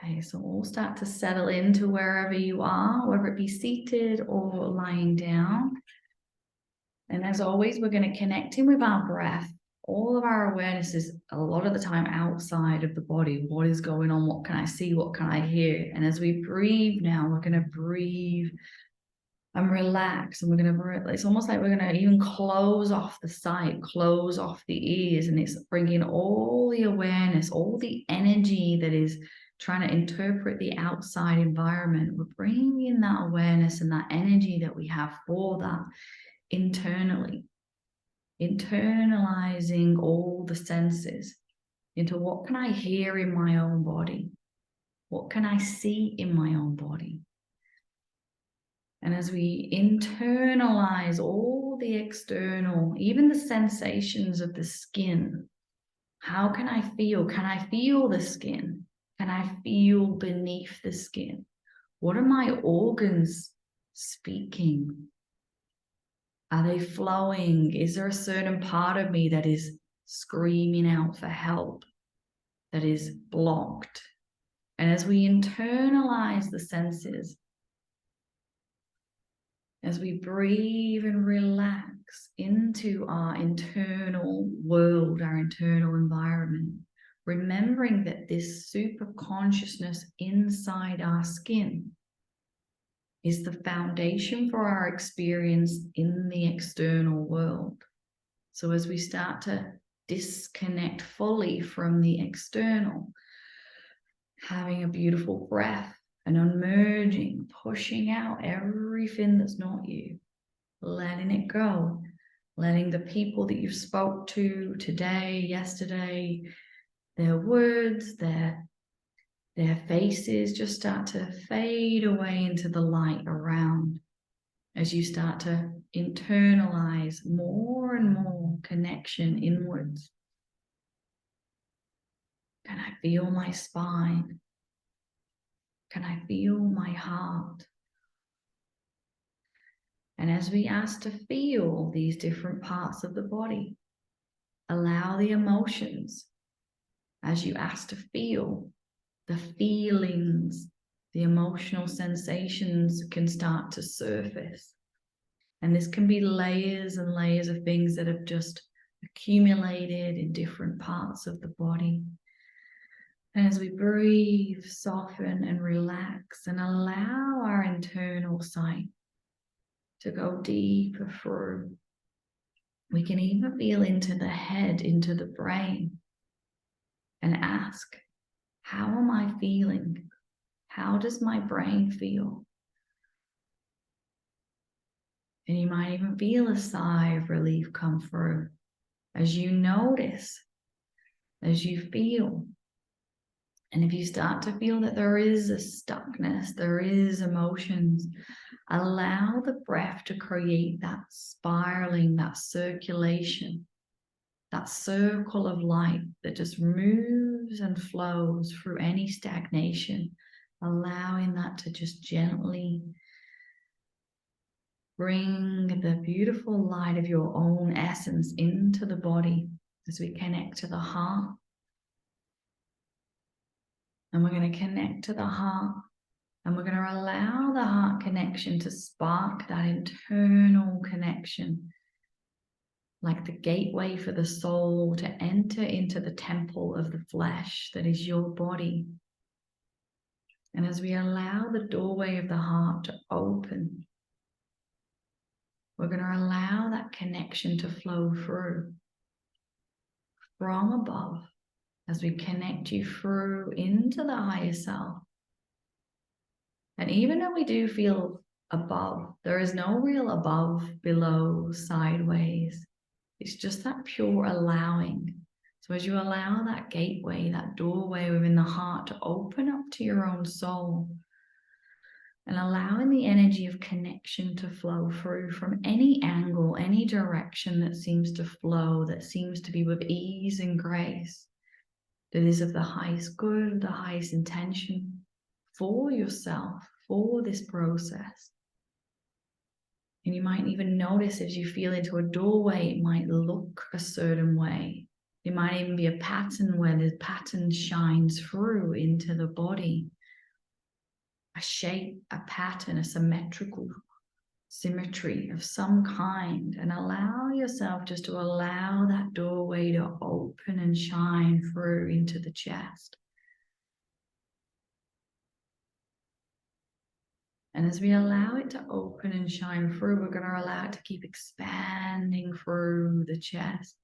Okay, so we'll start to settle into wherever you are, whether it be seated or lying down. And as always, we're going to connect in with our breath. All of our awareness is a lot of the time outside of the body. What is going on? What can I see? What can I hear? And as we breathe now, we're going to breathe and relax. And we're going to, it's almost like we're going to even close off the sight, close off the ears. And it's bringing all the awareness, all the energy that is trying to interpret the outside environment. We're bringing in that awareness and that energy that we have for that internally, internalizing all the senses into what can I hear in my own body? What can I see in my own body? And as we internalize all the external, even the sensations of the skin, how can I feel? Can I feel the skin? Can I feel beneath the skin? What are my organs speaking? Are they flowing? Is there a certain part of me that is screaming out for help, that is blocked? And as we internalize the senses, as we breathe and relax into our internal world, our internal environment, remembering that this super consciousness inside our skin is the foundation for our experience in the external world. So as we start to disconnect fully from the external, having a beautiful breath and unmerging, pushing out everything that's not you, letting it go, letting the people that you've spoke to today, yesterday, their words, their faces just start to fade away into the light around as you start to internalize more and more connection inwards. Can I feel my spine? Can I feel my heart? And as we ask to feel these different parts of the body, allow the emotions as you ask to feel the feelings, the emotional sensations can start to surface. And this can be layers and layers of things that have just accumulated in different parts of the body. And as we breathe, soften and relax and allow our internal sight to go deeper through, we can even feel into the head, into the brain, and ask, how am I feeling? How does my brain feel? And you might even feel a sigh of relief come through as you notice, as you feel. And if you start to feel that there is a stuckness, there is emotions, allow the breath to create that spiraling, that circulation, that circle of light that just moves and flows through any stagnation, allowing that to just gently bring the beautiful light of your own essence into the body as we connect to the heart. And we're going to connect to the heart, and we're going to allow the heart connection to spark that internal connection, like the gateway for the soul to enter into the temple of the flesh that is your body. And as we allow the doorway of the heart to open, we're going to allow that connection to flow through from above as we connect you through into the higher self. And even though we do feel above, there is no real above, below, sideways. It's just that pure allowing. So as you allow that gateway, that doorway within the heart to open up to your own soul, and allowing the energy of connection to flow through from any angle, any direction that seems to flow, that seems to be with ease and grace, that is of the highest good, the highest intention for yourself, for this process. And you might even notice as you feel into a doorway, it might look a certain way. It might even be a pattern where the pattern shines through into the body. A shape, a pattern, a symmetrical symmetry of some kind, and allow yourself just to allow that doorway to open and shine through into the chest. And as we allow it to open and shine through, we're going to allow it to keep expanding through the chest.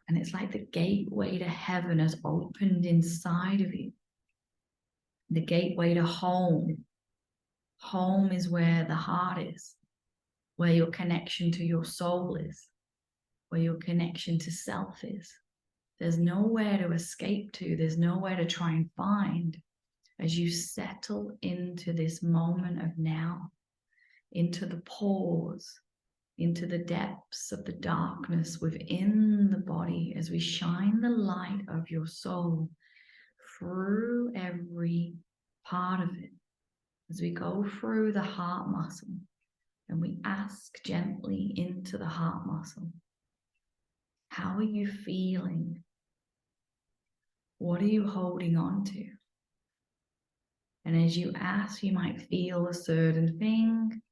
And it's like the gateway to heaven has opened inside of you. The gateway to home. Home is where the heart is, where your connection to your soul is, where your connection to self is. There's nowhere to escape to. There's nowhere to try and find as you settle into this moment of now, into the pause, into the depths of the darkness within the body, as we shine the light of your soul through every part of it, as we go through the heart muscle and we ask gently into the heart muscle, how are you feeling? What are you holding on to? And as you ask, you might feel a certain thing,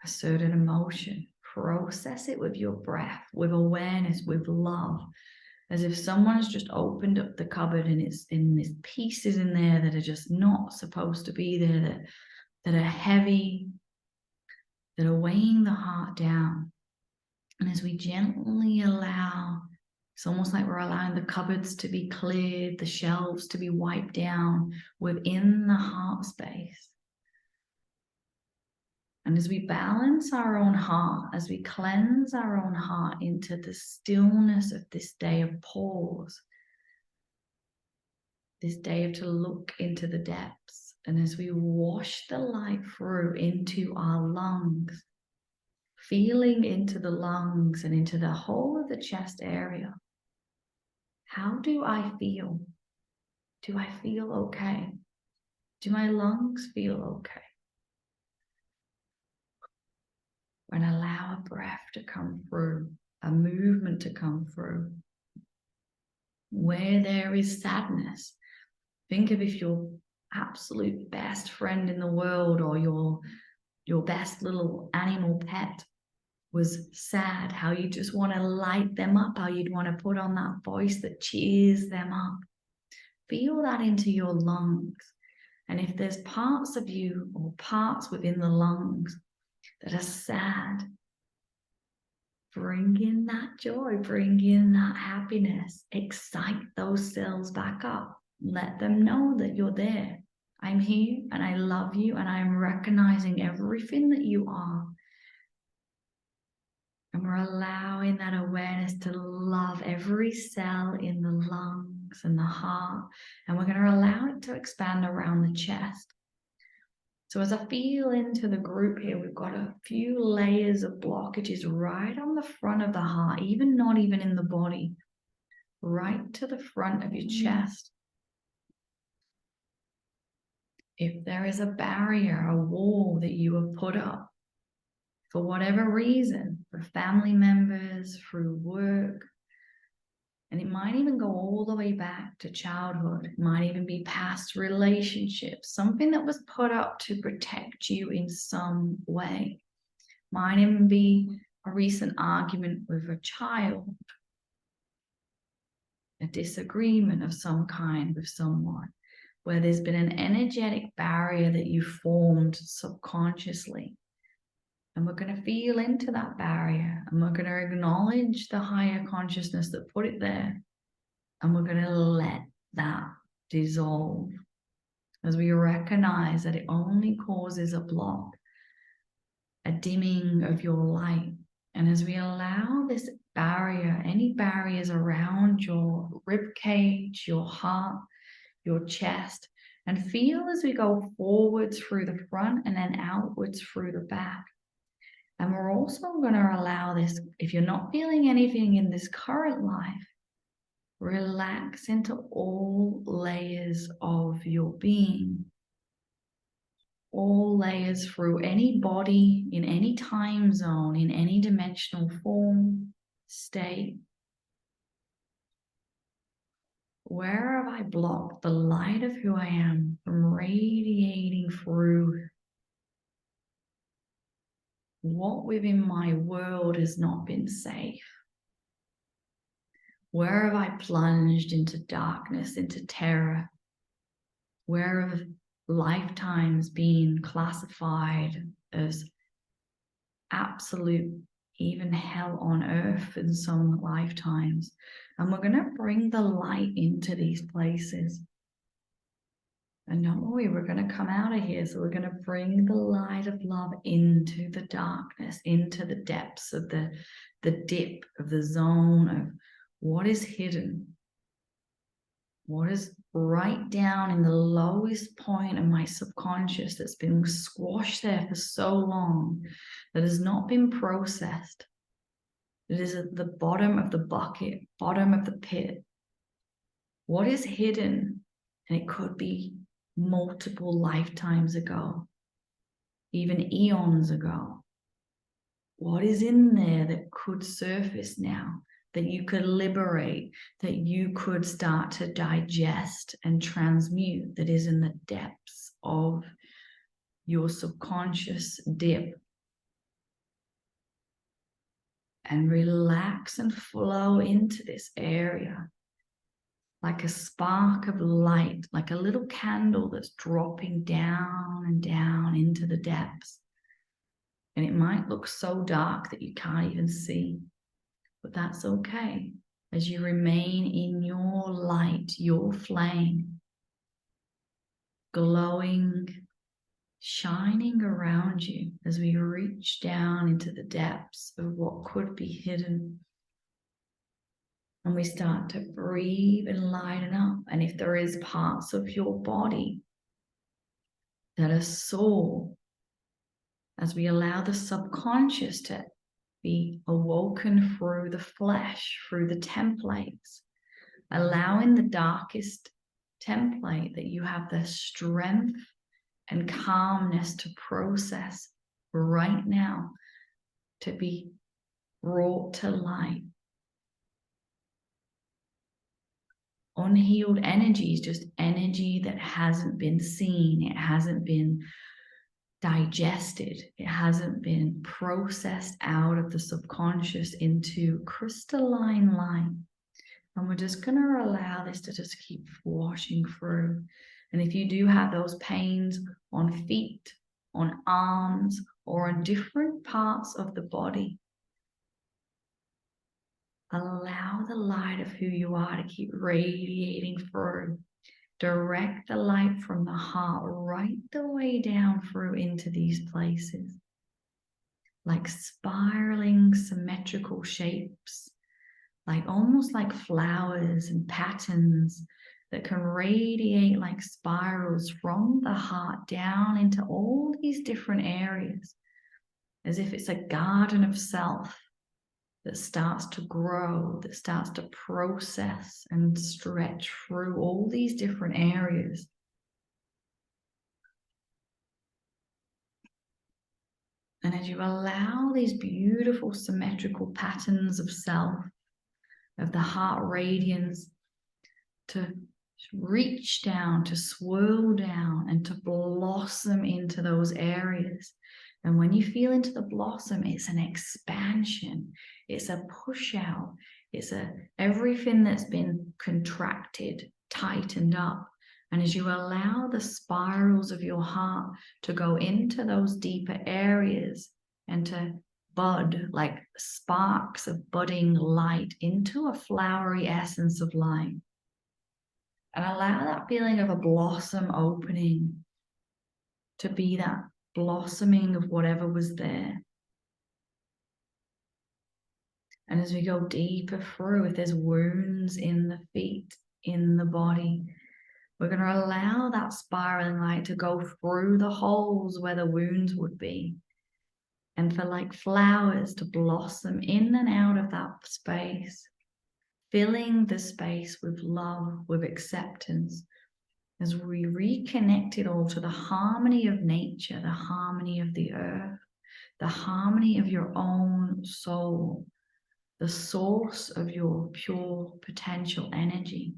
a certain emotion. Process it with your breath, with awareness, with love, as if someone's just opened up the cupboard and it's in these pieces in there that are just not supposed to be there, that are heavy, that are weighing the heart down. And as we gently allow, it's almost like we're allowing the cupboards to be cleared, the shelves to be wiped down within the heart space. And as we balance our own heart, as we cleanse our own heart into the stillness of this day of pause, this day of to look into the depths, and as we wash the light through into our lungs, feeling into the lungs and into the whole of the chest area, how do I feel? Do I feel okay? Do my lungs feel okay? And allow a breath to come through, a movement to come through. Where there is sadness, think of if your absolute best friend in the world or your best little animal pet was sad, how you just want to light them up, how you'd want to put on that voice that cheers them up. Feel that into your lungs. And if there's parts of you or parts within the lungs that are sad, bring in that joy, bring in that happiness, excite those cells back up. Let them know that you're there. I'm here and I love you and I'm recognizing everything that you are. And we're allowing that awareness to love every cell in the lungs and the heart. And we're going to allow it to expand around the chest. So as I feel into the group here, we've got a few layers of blockages right on the front of the heart, not even in the body, right to the front of your chest. If there is a barrier, a wall that you have put up, for whatever reason, for family members, through work, and it might even go all the way back to childhood. It might even be past relationships, something that was put up to protect you in some way. Might even be a recent argument with a child, a disagreement of some kind with someone, where there's been an energetic barrier that you formed subconsciously. And we're going to feel into that barrier and we're going to acknowledge the higher consciousness that put it there. And we're going to let that dissolve as we recognize that it only causes a block, a dimming of your light. And as we allow this barrier, any barriers around your rib cage, your heart, your chest, and feel as we go forwards through the front and then outwards through the back. And we're also going to allow this, if you're not feeling anything in this current life, relax into all layers of your being. All layers through any body, in any time zone, in any dimensional form. state? Where have I blocked the light of who I am from radiating through? What within my world has not been safe? Where have I plunged into darkness, into terror? Where have lifetimes been classified as absolute, even hell on earth in some lifetimes? And we're going to bring the light into these places. And don't worry, we're going to come out of here. So we're going to bring the light of love into the darkness, into the depths of the dip of the zone of what is hidden, what is right down in the lowest point of my subconscious that's been squashed there for so long, that has not been processed. It is at the bottom of the bucket, bottom of the pit. What is hidden? And it could be multiple lifetimes ago, even eons ago. What is in there that could surface now, that you could liberate, that you could start to digest and transmute, that is in the depths of your subconscious dip? And relax and flow into this area like a spark of light, like a little candle that's dropping down and down into the depths. And it might look so dark that you can't even see, but that's okay. As you remain in your light, your flame, glowing, shining around you as we reach down into the depths of what could be hidden. And we start to breathe and lighten up. And if there is parts of your body that are sore, as we allow the subconscious to be awoken through the flesh, through the templates, allowing the darkest template that you have the strength and calmness to process right now to be brought to light. Unhealed energy is just energy that hasn't been seen. It hasn't been digested. It hasn't been processed out of the subconscious into crystalline light. And we're just going to allow this to just keep washing through. And if you do have those pains on feet, on arms, or on different parts of the body, allow the light of who you are to keep radiating through. Direct the light from the heart right the way down through into these places, like spiraling symmetrical shapes, like almost like flowers and patterns that can radiate like spirals from the heart down into all these different areas, as if it's a garden of self that starts to grow, that starts to process and stretch through all these different areas. And as you allow these beautiful symmetrical patterns of self, of the heart radiance, to reach down, to swirl down, and to blossom into those areas. And when you feel into the blossom, it's an expansion, it's a push out, it's everything that's been contracted, tightened up. And as you allow the spirals of your heart to go into those deeper areas and to bud like sparks of budding light into a flowery essence of light, and allow that feeling of a blossom opening to be that blossoming of whatever was there. And as we go deeper through, if there's wounds in the feet, in the body, we're going to allow that spiraling light to go through the holes where the wounds would be, and for like flowers to blossom in and out of that space, filling the space with love, with acceptance, as we reconnect it all to the harmony of nature, the harmony of the earth, the harmony of your own soul, the source of your pure potential energy.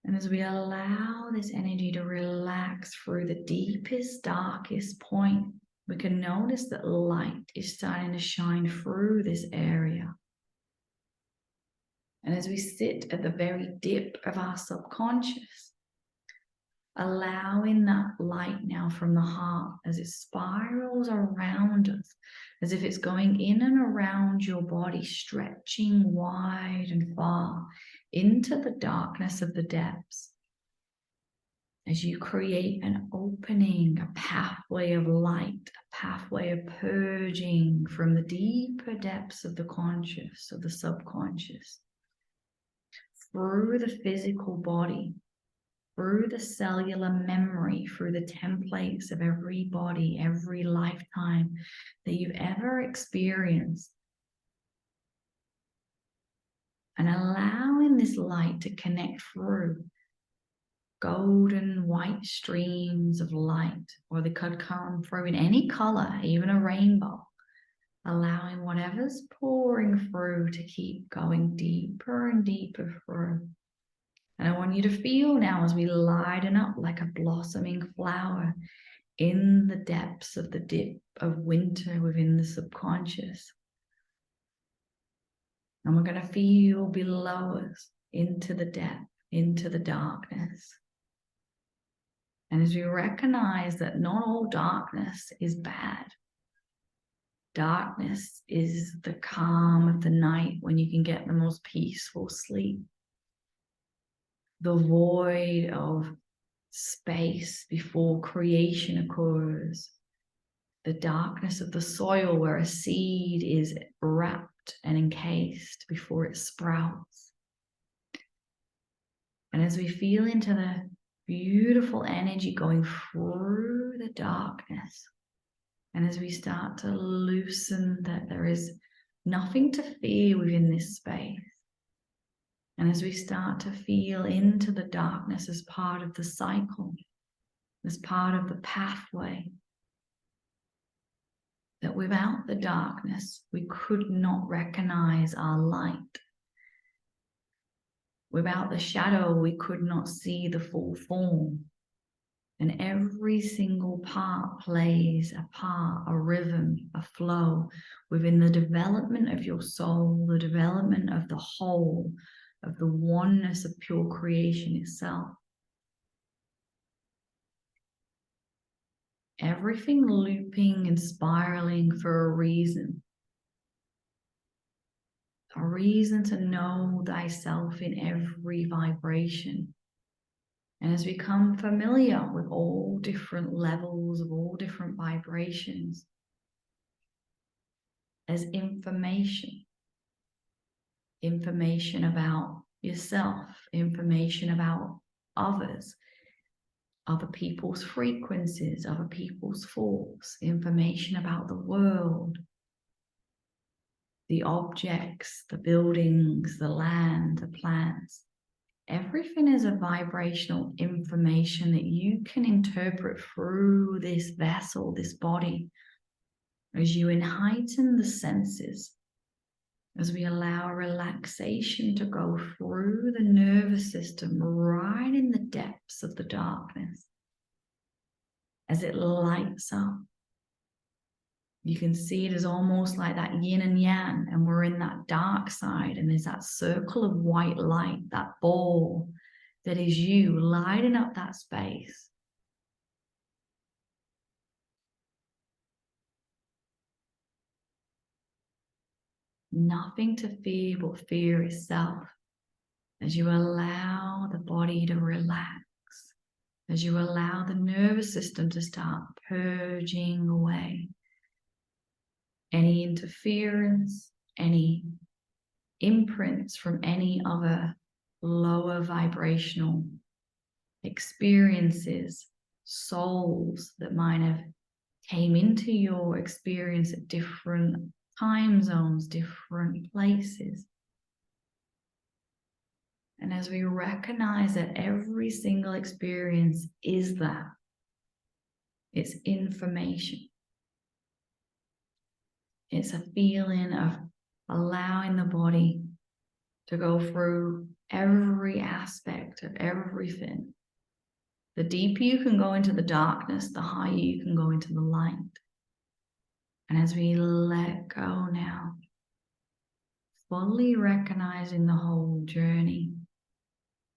And as we allow this energy to relax through the deepest, darkest point, we can notice that light is starting to shine through this area. And as we sit at the very dip of our subconscious, allowing that light now from the heart as it spirals around us, as if it's going in and around your body, stretching wide and far into the darkness of the depths. As you create an opening, a pathway of light, a pathway of purging from the deeper depths of the conscious, of the subconscious, through the physical body, through the cellular memory, through the templates of every body, every lifetime that you've ever experienced. And allowing this light to connect through golden white streams of light, or they could come through in any color, even a rainbow, allowing whatever's pouring through to keep going deeper and deeper through. And I want you to feel now as we lighten up like a blossoming flower in the depths of the dip of winter within the subconscious. And we're going to feel below us into the depth, into the darkness. And as we recognize that not all darkness is bad. Darkness is the calm of the night when you can get the most peaceful sleep. The void of space before creation occurs. The darkness of the soil where a seed is wrapped and encased before it sprouts. And as we feel into the beautiful energy going through the darkness, and as we start to loosen that there is nothing to fear within this space, and as we start to feel into the darkness as part of the cycle, as part of the pathway, that without the darkness, we could not recognize our light. Without the shadow, we could not see the full form. And every single part plays a part, a rhythm, a flow within the development of your soul, the development of the whole, of the oneness of pure creation itself. Everything looping and spiraling for a reason. A reason to know thyself in every vibration. And as we become familiar with all different levels of all different vibrations, as information about yourself, information about others, other people's frequencies, other people's thoughts, information about the world, the objects, the buildings, the land, the plants. Everything is a vibrational information that you can interpret through this vessel, this body, as you heighten the senses, as we allow relaxation to go through the nervous system, right in the depths of the darkness. As it lights up, you can see it as almost like that yin and yang, and we're in that dark side, and there's that circle of white light, that ball that is you, lighting up that space. Nothing to fear but fear itself, as you allow the body to relax, as you allow the nervous system to start purging away any interference, any imprints from any other lower vibrational experiences, souls that might have came into your experience at different time zones, different places. And as we recognize that every single experience is that, it's information. It's a feeling of allowing the body to go through every aspect of everything. The deeper you can go into the darkness, the higher you can go into the light. And as we let go now, fully recognizing the whole journey,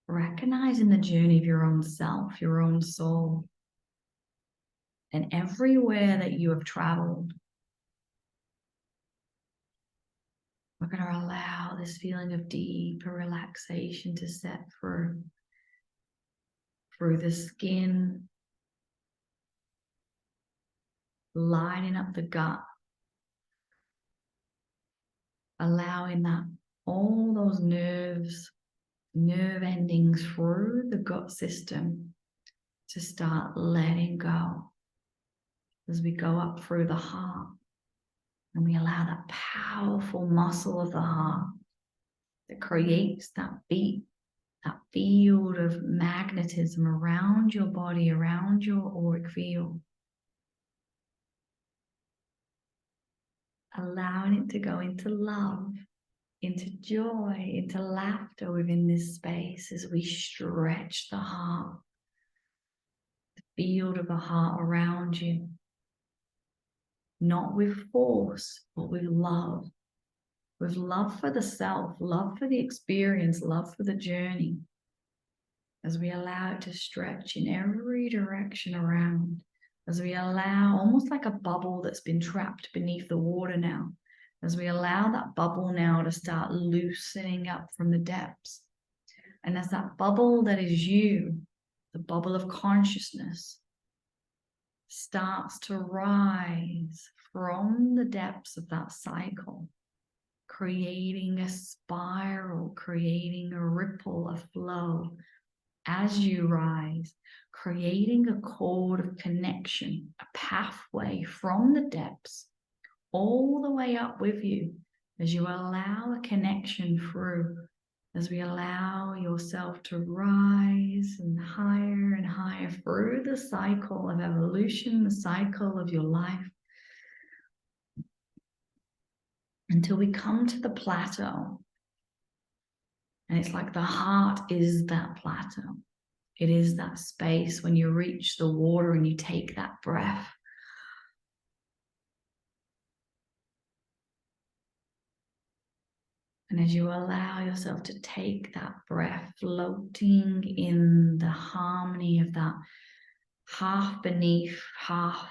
recognizing the journey of your own self, your own soul, and everywhere that you have traveled, we're going to allow this feeling of deeper relaxation to set through the skin, lining up the gut, allowing that all those nerve endings through the gut system to start letting go as we go up through the heart, and we allow that powerful muscle of the heart that creates that beat, that field of magnetism around your body, around your auric field, allowing it to go into love, into joy, into laughter within this space as we stretch the heart, the field of the heart around you, not with force, but with love for the self, love for the experience, love for the journey, as we allow it to stretch in every direction around, as we allow, almost like a bubble that's been trapped beneath the water now, as we allow that bubble now to start loosening up from the depths. And as that bubble that is you, the bubble of consciousness, starts to rise from the depths of that cycle, creating a spiral, creating a ripple, a flow as you rise, creating a cord of connection, a pathway from the depths all the way up with you as you allow a connection through, as we allow yourself to rise and higher through the cycle of evolution, the cycle of your life, until we come to the plateau. And it's like the heart is that plateau. It is that space when you reach the water and you take that breath. And as you allow yourself to take that breath, floating in the harmony of that half beneath, half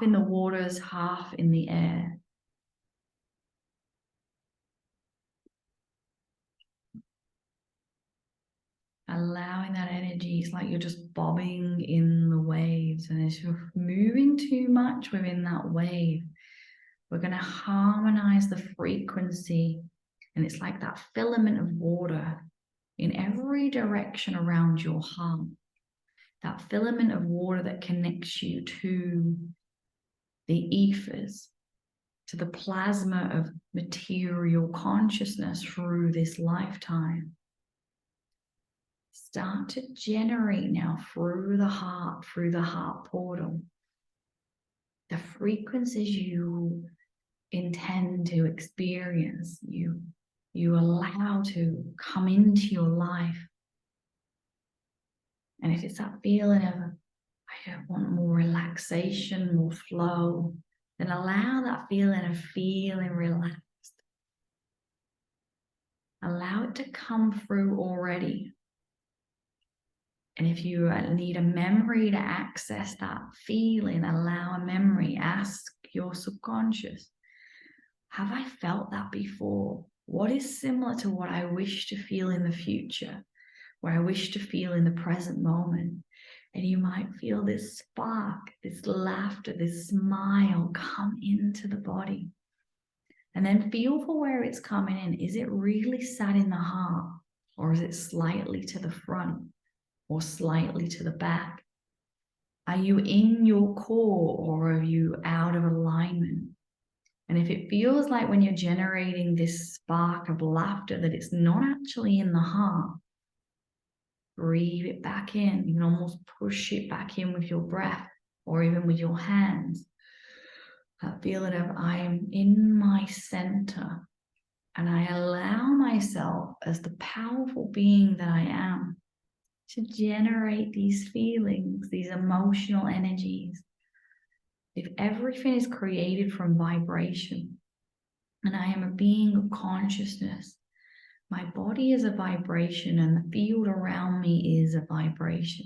in the waters, half in the air. Allowing that energy, it's like you're just bobbing in the waves. And as you're moving too much within that wave, we're going to harmonize the frequency. And it's like that filament of water in every direction around your heart. That filament of water that connects you to the ethers, to the plasma of material consciousness through this lifetime. Start to generate now through the heart portal, the frequencies you intend to experience, you allow to come into your life. And if it's that feeling of, I don't want more relaxation, more flow, then allow that feeling of feeling relaxed. Allow it to come through already. And if you need a memory to access that feeling, allow a memory. Ask your subconscious, have I felt that before? What is similar to what I wish to feel in the future, what I wish to feel in the present moment? And you might feel this spark, this laughter, this smile come into the body. And then feel for where it's coming in. Is it really sat in the heart, or is it slightly to the front or slightly to the back? Are you in your core, or are you out of alignment? And if it feels like when you're generating this spark of laughter that it's not actually in the heart, breathe it back in. You can almost push it back in with your breath or even with your hands. That feeling of I am in my center and I allow myself as the powerful being that I am to generate these feelings, these emotional energies. If everything is created from vibration and I am a being of consciousness, my body is a vibration and the field around me is a vibration.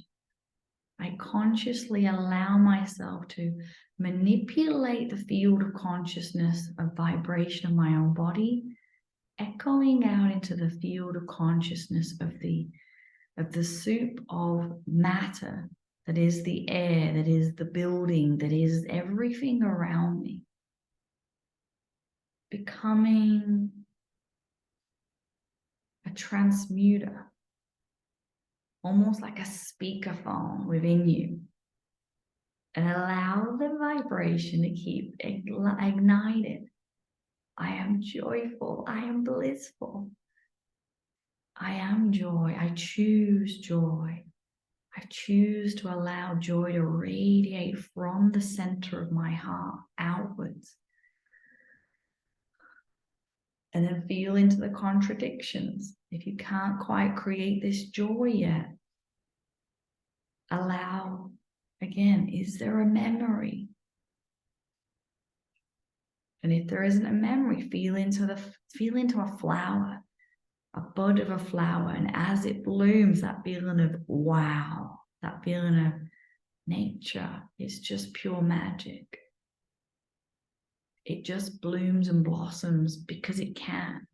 I consciously allow myself to manipulate the field of consciousness of vibration of my own body, echoing out into the field of consciousness of the soup of matter that is the air, that is the building, that is everything around me. Becoming a transmuter, almost like a speakerphone within you. And allow the vibration to keep ignited. I am joyful. I am blissful. I am joy. I choose joy. I choose to allow joy to radiate from the center of my heart outwards. And then feel into the contradictions. If you can't quite create this joy yet, allow, again, is there a memory? And if there isn't a memory, feel into a flower, a bud of a flower. And as it blooms, that feeling of wow, that feeling of nature is just pure magic. It just blooms and blossoms because it can.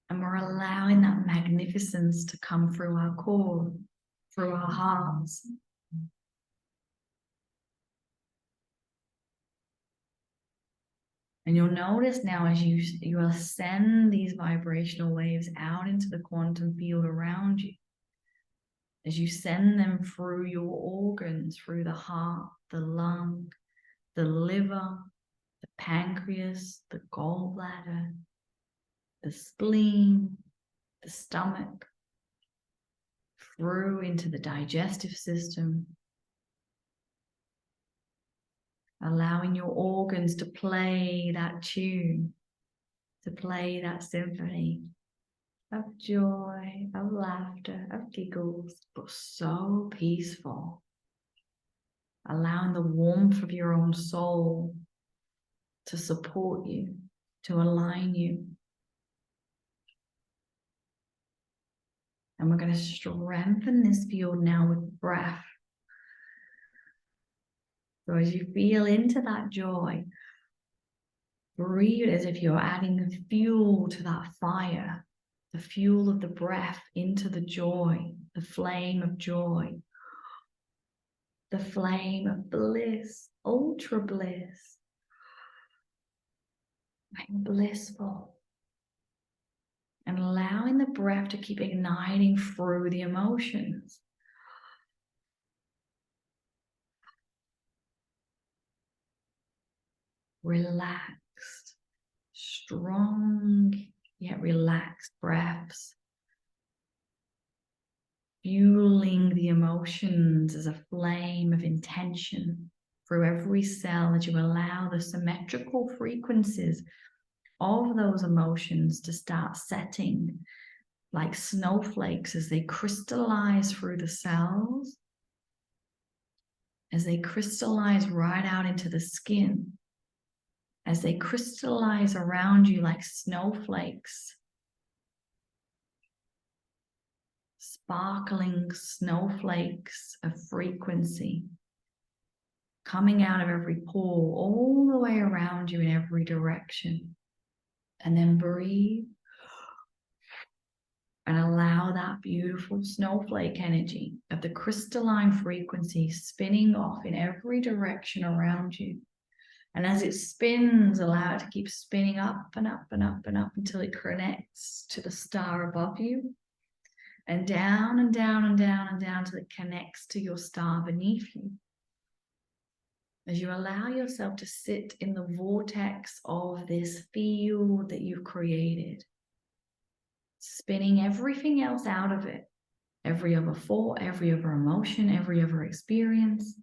And we're allowing that magnificence to come through our core, through our hearts. And you'll notice now as you ascend these vibrational waves out into the quantum field around you, as you send them through your organs, through the heart, the lung, the liver, the pancreas, the gallbladder, the spleen, the stomach, through into the digestive system, allowing your organs to play that tune, to play that symphony of joy, of laughter, of giggles, but so peaceful. Allowing the warmth of your own soul to support you, to align you. And we're going to strengthen this field now with breath. So as you feel into that joy, breathe as if you're adding the fuel to that fire, the fuel of the breath into the joy, the flame of joy, the flame of bliss, ultra bliss. I'm blissful. And allowing the breath to keep igniting through the emotions. Relaxed, strong yet relaxed breaths. Fueling the emotions as a flame of intention through every cell as you allow the symmetrical frequencies of those emotions to start setting like snowflakes as they crystallize through the cells, as they crystallize right out into the skin, as they crystallize around you like snowflakes, sparkling snowflakes of frequency coming out of every pore all the way around you in every direction. And then breathe and allow that beautiful snowflake energy of the crystalline frequency spinning off in every direction around you. And as it spins, allow it to keep spinning up and up and up and up until it connects to the star above you, and down and down and down and down till it connects to your star beneath you. As you allow yourself to sit in the vortex of this field that you've created, spinning everything else out of it, every other thought, every other emotion, every other experience,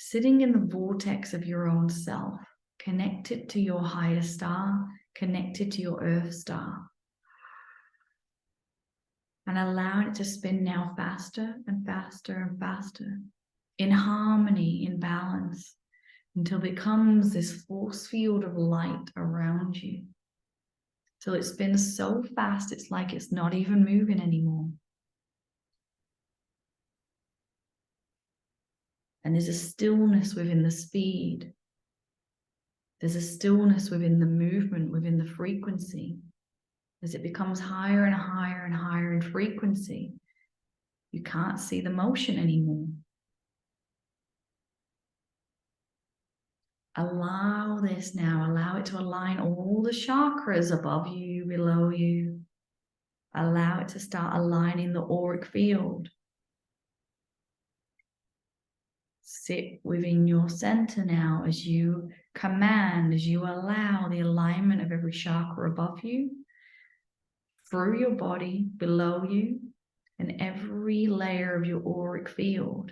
sitting in the vortex of your own self, connected to your higher star, connected to your earth star. And allowing it to spin now faster and faster and faster, in harmony, in balance, until it becomes this force field of light around you. Till it spins so fast, it's like it's not even moving anymore. And there's a stillness within the speed. There's a stillness within the movement, within the frequency. As it becomes higher and higher and higher in frequency, you can't see the motion anymore. Allow this now, allow it to align all the chakras above you, below you. Allow it to start aligning the auric field. Sit within your center now as you command, as you allow the alignment of every chakra above you, through your body, below you, and every layer of your auric field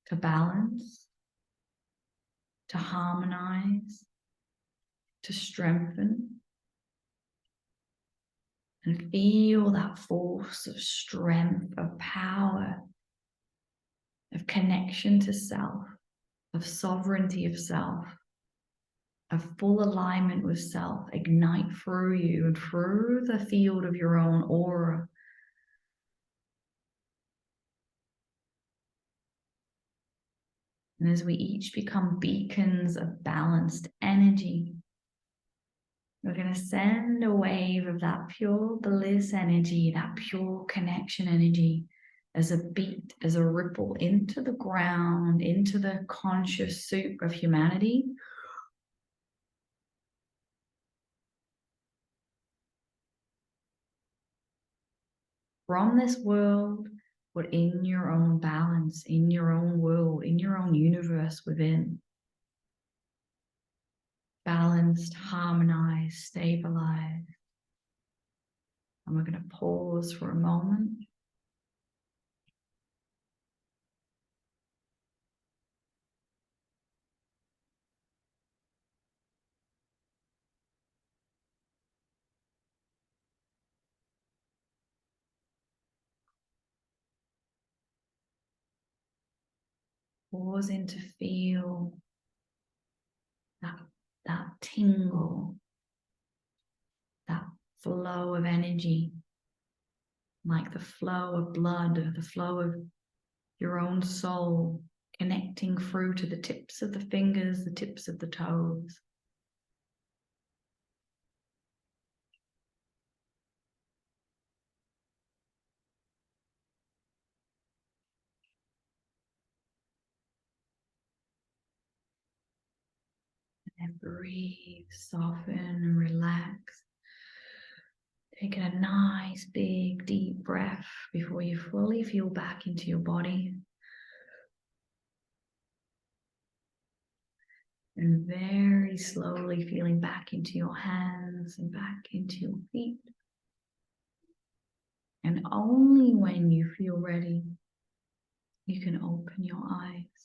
to balance, to harmonize, to strengthen, and feel that force of strength, of power, of connection to self, of sovereignty of self, of full alignment with self ignite through you and through the field of your own aura. And as we each become beacons of balanced energy, we're going to send a wave of that pure bliss energy, that pure connection energy, as a beat, as a ripple into the ground, into the conscious soup of humanity. From this world, but in your own balance, in your own world, in your own universe within. Balanced, harmonized, stabilized. And we're going to pause for a moment. Pausing to feel that tingle, that flow of energy, like the flow of blood, the flow of your own soul, connecting through to the tips of the fingers, the tips of the toes. And breathe, soften and relax. Taking a nice, big, deep breath before you fully feel back into your body. And very slowly feeling back into your hands and back into your feet. And only when you feel ready, you can open your eyes.